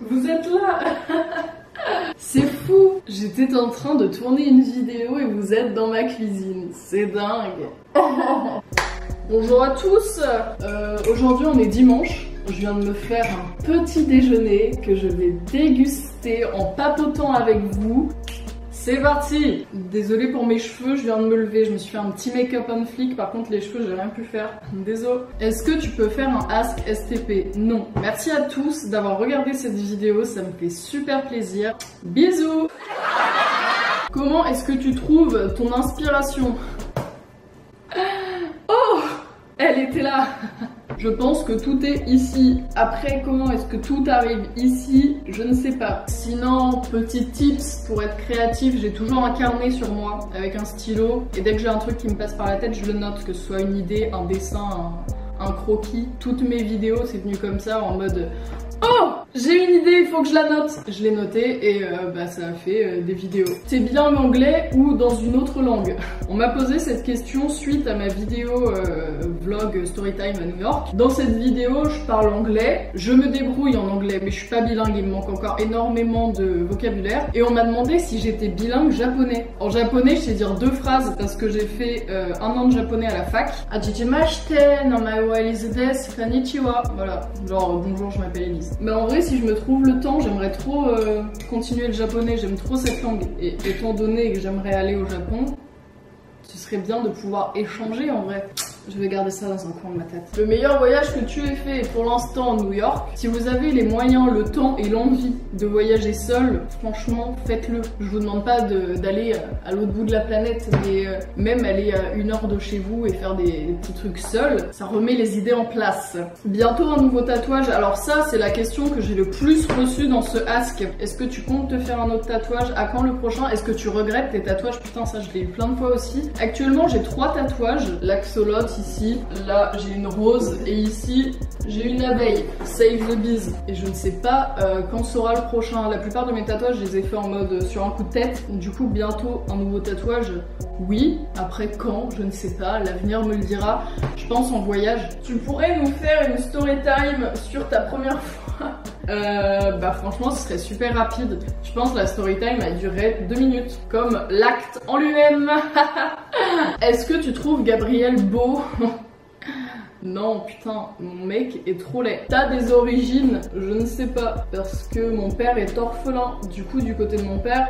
Vous êtes là. C'est fou. J'étais en train de tourner une vidéo et vous êtes dans ma cuisine. C'est dingue. Bonjour à tous. Aujourd'hui on est dimanche. Je viens de me faire un petit déjeuner que je vais déguster en papotant avec vous. C'est parti! Désolée pour mes cheveux, je viens de me lever, je me suis fait un petit make-up on flic, par contre les cheveux j'ai rien pu faire, désolé. Est-ce que tu peux faire un Ask STP? Non. Merci à tous d'avoir regardé cette vidéo, ça me fait super plaisir. Bisous! Comment est-ce que tu trouves ton inspiration? Oh! Elle était là! Je pense que tout est ici. Après, comment est-ce que tout arrive ici? Je ne sais pas. Sinon, petit tips pour être créatif, j'ai toujours un carnet sur moi avec un stylo. Et dès que j'ai un truc qui me passe par la tête, je le note, que ce soit une idée, un dessin, un croquis. Toutes mes vidéos, c'est venu comme ça, en mode... Oh! J'ai une idée, il faut que je la note. Je l'ai notée et ça a fait des vidéos. T'es bilingue anglais ou dans une autre langue? On m'a posé cette question suite à ma vidéo vlog Storytime à New York. Dans cette vidéo, je parle anglais. Je me débrouille en anglais, mais je suis pas bilingue. Il me manque encore énormément de vocabulaire. Et on m'a demandé si j'étais bilingue japonais. En japonais, je sais dire 2 phrases parce que j'ai fait 1 an de japonais à la fac. Hajimashite, namae Elise desu, konnichiwa. Voilà, genre bonjour, je m'appelle Elise. Mais en vrai, si je me trouve le temps, j'aimerais trop continuer le japonais, j'aime trop cette langue. Et étant donné que j'aimerais aller au Japon, ce serait bien de pouvoir échanger en vrai. Je vais garder ça dans un coin de ma tête. Le meilleur voyage que tu aies fait pour l'instant New York. Si vous avez les moyens, le temps et l'envie de voyager seul, franchement, faites-le. Je vous demande pas d'aller à l'autre bout de la planète, mais même aller à 1 heure de chez vous et faire des petits trucs seul, ça remet les idées en place. Bientôt un nouveau tatouage. Alors ça, c'est la question que j'ai le plus reçue dans ce ask. Est-ce que tu comptes te faire un autre tatouage? À quand le prochain? Est-ce que tu regrettes tes tatouages? Putain, ça je l'ai eu plein de fois aussi. Actuellement, j'ai 3 tatouages. L'axolote ici, là j'ai une rose et ici j'ai une abeille, save the bees. Et je ne sais pas quand sera le prochain. La plupart de mes tatouages je les ai fait en mode sur un coup de tête. Du coup bientôt un nouveau tatouage, oui. Après quand, je ne sais pas, l'avenir me le dira. Je pense en voyage. Tu pourrais nous faire une story time sur ta première fois? Franchement ce serait super rapide. Je pense que la story time a duré 2 minutes, comme l'acte en lui-même. Est-ce que tu trouves Gabriel beau? Non, putain, mon mec est trop laid. T'as des origines? Je ne sais pas, parce que mon père est orphelin. Du coup, du côté de mon père,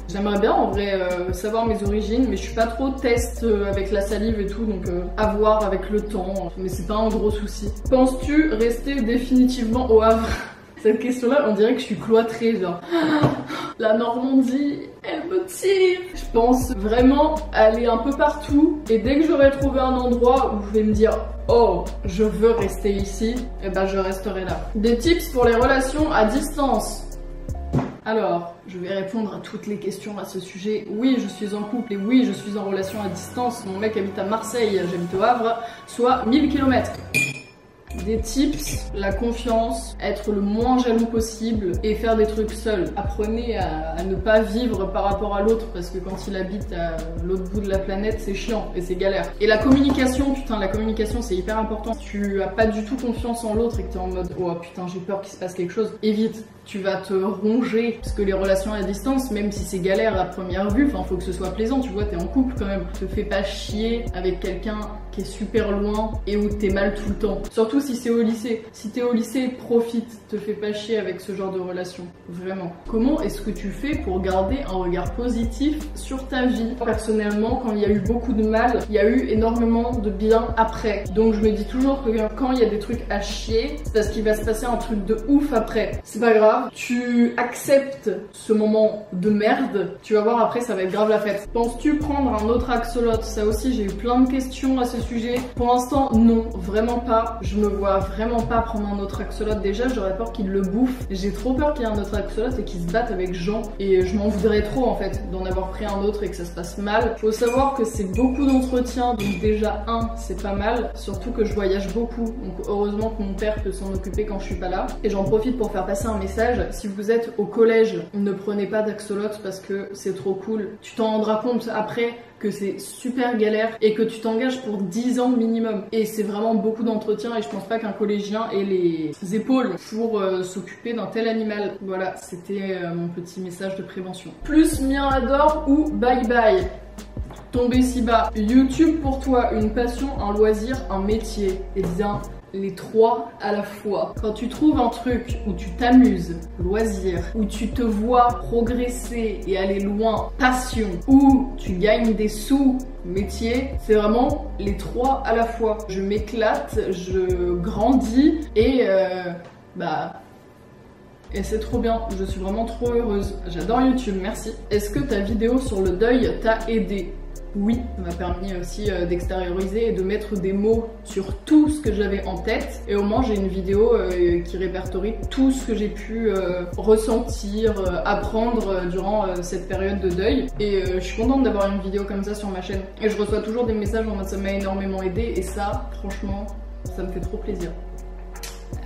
j'aimerais bien en vrai savoir mes origines, mais je suis pas trop test avec la salive et tout, donc à voir avec le temps. Mais c'est pas un gros souci. Penses-tu rester définitivement au Havre? Cette question-là, on dirait que je suis cloîtrée, genre. La Normandie, elle me tire. Je pense vraiment aller un peu partout. Et dès que j'aurai trouvé un endroit où je vais me dire oh, je veux rester ici, et ben je resterai là. Des tips pour les relations à distance. Alors, je vais répondre à toutes les questions à ce sujet. Oui, je suis en couple et oui, je suis en relation à distance. Mon mec habite à Marseille, j'habite au Havre, soit 1000 km. Des tips, la confiance, être le moins jaloux possible et faire des trucs seul. Apprenez à ne pas vivre par rapport à l'autre parce que quand il habite à l'autre bout de la planète, c'est chiant et c'est galère. Et la communication, putain, la communication c'est hyper important. Si tu as pas du tout confiance en l'autre et que t'es en mode oh putain j'ai peur qu'il se passe quelque chose, évite. Tu vas te ronger parce que les relations à distance, même si c'est galère à première vue, enfin faut que ce soit plaisant, tu vois, t'es en couple quand même. Te fais pas chier avec quelqu'un qui est super loin et où t'es mal tout le temps. Surtout si c'est au lycée. Si t'es au lycée, profite, te fais pas chier avec ce genre de relation. Vraiment. Comment est-ce que tu fais pour garder un regard positif sur ta vie? Personnellement, quand il y a eu beaucoup de mal, il y a eu énormément de bien après. Donc je me dis toujours que quand il y a des trucs à chier, c'est parce qu'il va se passer un truc de ouf après. C'est pas grave. Tu acceptes ce moment de merde, tu vas voir après ça va être grave la fête. Penses-tu prendre un autre axolote? Ça aussi j'ai eu plein de questions à ce sujet. Pour l'instant non, vraiment pas. Je me vois vraiment pas prendre un autre axolote. Déjà j'aurais peur qu'il le bouffe. J'ai trop peur qu'il y ait un autre axolote et qu'il se batte avec Jean. Et je m'en voudrais trop en fait d'en avoir pris un autre et que ça se passe mal. Faut savoir que c'est beaucoup d'entretien, donc déjà c'est pas mal. Surtout que je voyage beaucoup, donc heureusement que mon père peut s'en occuper quand je suis pas là. Et j'en profite pour faire passer un message. Si vous êtes au collège, ne prenez pas d'axolote parce que c'est trop cool. Tu t'en rendras compte après que c'est super galère et que tu t'engages pour 10 ans minimum. Et c'est vraiment beaucoup d'entretien et je pense pas qu'un collégien ait les épaules pour s'occuper d'un tel animal. Voilà, c'était mon petit message de prévention. Plus Mien adore ou bye bye. Tomber si bas. YouTube pour toi, une passion, un loisir, un métier. Eh bien, les trois à la fois. Quand tu trouves un truc où tu t'amuses, loisir, où tu te vois progresser et aller loin, passion, où tu gagnes des sous, métier, c'est vraiment les trois à la fois. Je m'éclate, je grandis et et c'est trop bien, je suis vraiment trop heureuse. J'adore YouTube, merci. Est-ce que ta vidéo sur le deuil t'a aidé? Oui, ça m'a permis aussi d'extérioriser et de mettre des mots sur tout ce que j'avais en tête. Et au moins j'ai une vidéo qui répertorie tout ce que j'ai pu ressentir, apprendre durant cette période de deuil. Et je suis contente d'avoir une vidéo comme ça sur ma chaîne. Et je reçois toujours des messages en mode ça m'a énormément aidé. Et ça, franchement, ça me fait trop plaisir.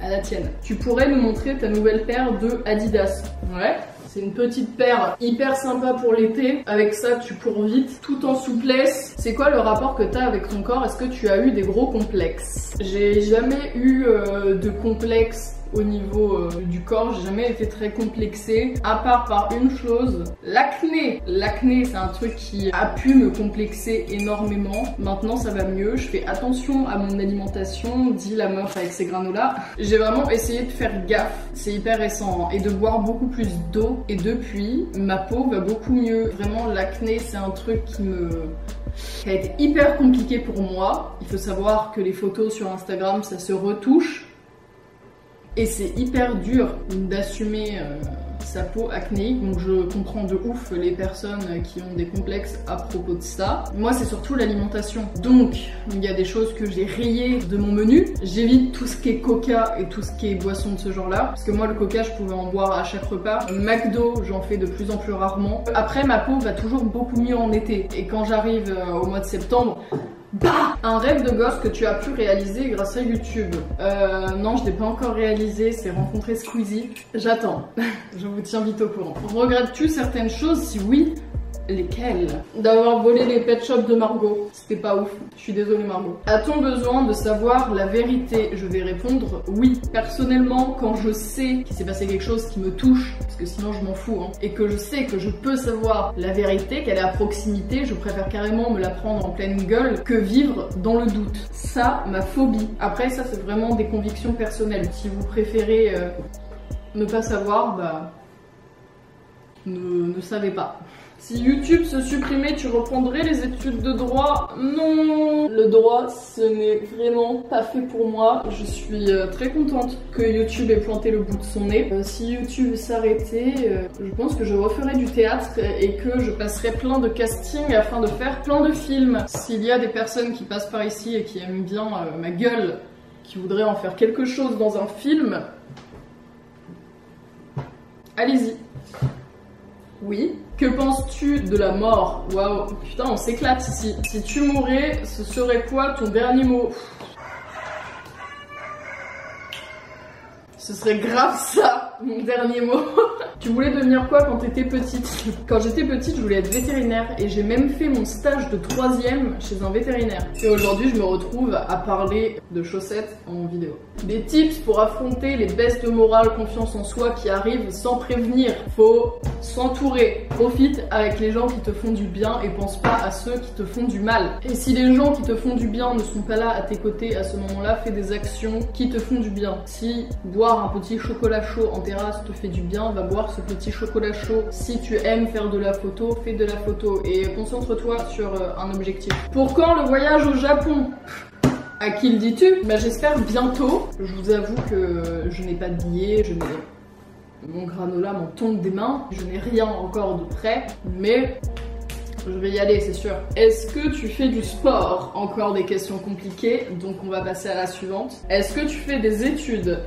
À la tienne. Tu pourrais nous montrer ta nouvelle paire de Adidas. Ouais. C'est une petite paire hyper sympa pour l'été. Avec ça, tu cours vite, tout en souplesse. C'est quoi le rapport que tu as avec ton corps? Est-ce que tu as eu des gros complexes? J'ai jamais eu de complexe au niveau du corps, j'ai jamais été très complexée, à part par une chose, l'acné. L'acné, c'est un truc qui a pu me complexer énormément. Maintenant, ça va mieux. Je fais attention à mon alimentation, dit la meuf avec ses granolas. J'ai vraiment essayé de faire gaffe. C'est hyper récent, hein, et de boire beaucoup plus d'eau. Et depuis, ma peau va beaucoup mieux. Vraiment, l'acné, c'est un truc qui a été hyper compliqué pour moi. Il faut savoir que les photos sur Instagram, ça se retouche. Et c'est hyper dur d'assumer sa peau acnéique, donc je comprends de ouf les personnes qui ont des complexes à propos de ça. Moi, c'est surtout l'alimentation. Donc, il y a des choses que j'ai rayées de mon menu. J'évite tout ce qui est coca et tout ce qui est boisson de ce genre-là, parce que moi, le coca, je pouvais en boire à chaque repas. McDo, j'en fais de plus en plus rarement. Après, ma peau va toujours beaucoup mieux en été. Et quand j'arrive au mois de septembre, bah, un rêve de gosse que tu as pu réaliser grâce à YouTube. Non, je l'ai pas encore réalisé, c'est rencontrer Squeezie. J'attends, je vous tiens vite au courant. Regrettes-tu certaines choses? Si oui, lesquelles? D'avoir volé les pet shops de Margot, c'était pas ouf, je suis désolée Margot. A-t-on besoin de savoir la vérité? Je vais répondre oui. Personnellement, quand je sais qu'il s'est passé quelque chose qui me touche, parce que sinon je m'en fous, hein, et que je sais que je peux savoir la vérité, qu'elle est à proximité, je préfère carrément me la prendre en pleine gueule que vivre dans le doute. Ça, ma phobie. Après, ça c'est vraiment des convictions personnelles. Si vous préférez ne pas savoir, bah ne savez pas. Si YouTube se supprimait, tu reprendrais les études de droit? Non, le droit, ce n'est vraiment pas fait pour moi. Je suis très contente que YouTube ait pointé le bout de son nez. Si YouTube s'arrêtait, je pense que je referais du théâtre et que je passerais plein de castings afin de faire plein de films. S'il y a des personnes qui passent par ici et qui aiment bien ma gueule, qui voudraient en faire quelque chose dans un film, allez-y. Oui. Que penses-tu de la mort? Waouh, putain, on s'éclate ici. Si tu mourais, ce serait quoi ton dernier mot? Ce serait grave ça, mon dernier mot. Tu voulais devenir quoi quand t'étais petite? Quand j'étais petite, je voulais être vétérinaire et j'ai même fait mon stage de 3e chez un vétérinaire. Et aujourd'hui, je me retrouve à parler de chaussettes en vidéo. Des tips pour affronter les baisses de morale, confiance en soi qui arrivent sans prévenir. Faut s'entourer. Profite avec les gens qui te font du bien et pense pas à ceux qui te font du mal. Et si les gens qui te font du bien ne sont pas là à tes côtés à ce moment-là, fais des actions qui te font du bien. Si boire un petit chocolat chaud en terrasse te fait du bien, va boire ce petit chocolat chaud. Si tu aimes faire de la photo, fais de la photo et concentre-toi sur un objectif. Pour quand le voyage au Japon? À qui le dis-tu? Bah j'espère bientôt. Je vous avoue que je n'ai pas de billet, je n'ai... Mon granola m'en tombe des mains, je n'ai rien encore de prêt, mais je vais y aller, c'est sûr. Est-ce que tu fais du sport? Encore des questions compliquées, donc on va passer à la suivante. Est-ce que tu fais des études?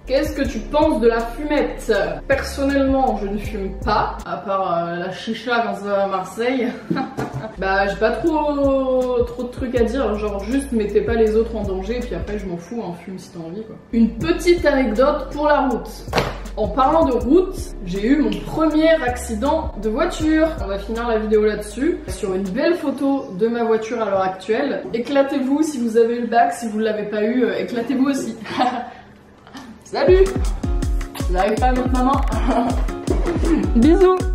Qu'est-ce que tu penses de la fumette? Personnellement, je ne fume pas, à part la chicha quand ça va à Marseille. Bah, j'ai pas trop de trucs à dire, genre juste mettez pas les autres en danger, et puis après je m'en fous, hein, fume si t'as envie quoi. Une petite anecdote pour la route. En parlant de route, j'ai eu mon premier accident de voiture. On va finir la vidéo là-dessus, sur une belle photo de ma voiture à l'heure actuelle. Éclatez-vous si vous avez eu le bac, si vous ne l'avez pas eu, éclatez-vous aussi. Salut! Vous n'arrivez pas à mettre ma main. Bisous!